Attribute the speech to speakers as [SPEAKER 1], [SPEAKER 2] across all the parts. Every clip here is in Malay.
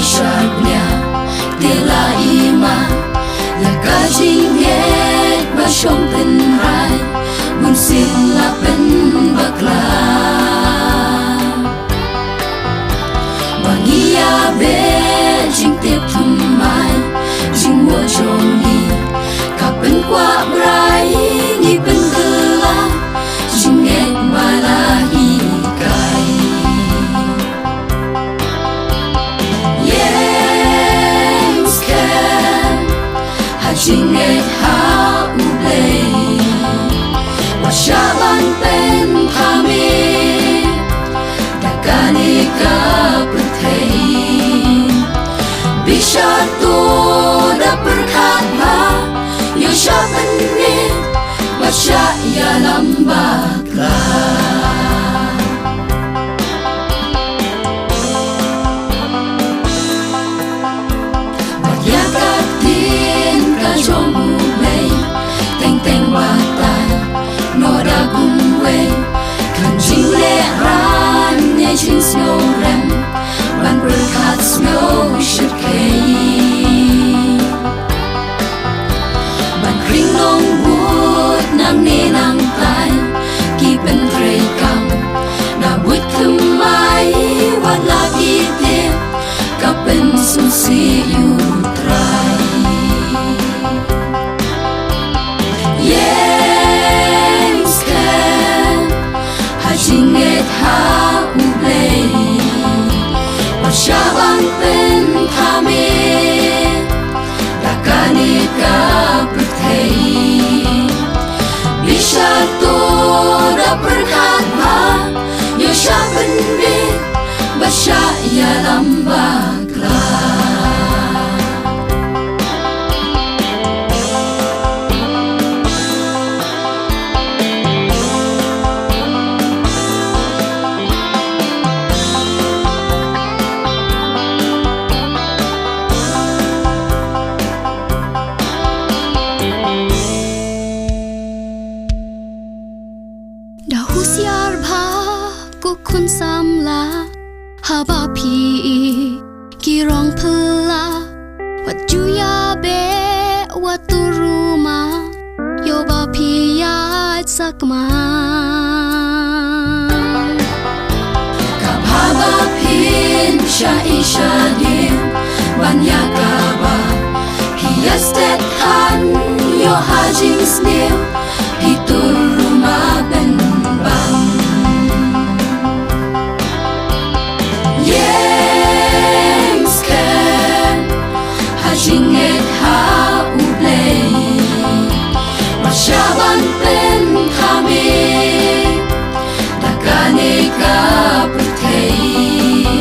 [SPEAKER 1] ishagnya tela ima ya kajinget basyong penrai munsin lapen bakla wangia be jing tip thumai jing wo jongi kapen kwa brai ni pendela jinget balahi kai yes can jinget ha ublei wasyalan pen kami dakani ka perthei bisa tu da perkat ba yosha penit wasya ya lambakla snow rem ban berkat snow shirkei ban kring nong wood nang ne nang tai ki pen trei kam na wood kumai wat lagi te kapen susi you try yes can hajinget ha Syaban pen kami dakani ka perthei bisa tu da perkat ba yo syaban be basya ya lambakla
[SPEAKER 2] Dahusiar bha kukun samla haba pi kirong pela wat juya be watu rumah yoba pi ya sakma
[SPEAKER 1] kababa pin sha ishadim banyakaba hiastet kan yo hajing snil hitur rumah ben jinget ha ublei masyaban pen kami dakane ka perthei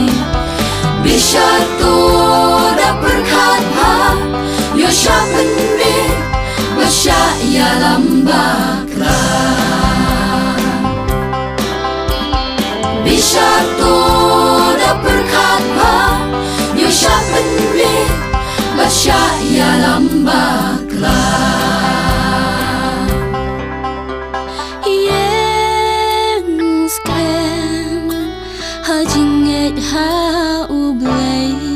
[SPEAKER 1] bisa tu da perkat ha yo syaban be basya ya lambakla bisa tu da perkat ha yo syaban be basya ya lambakla
[SPEAKER 2] yes can hajinget ha ublei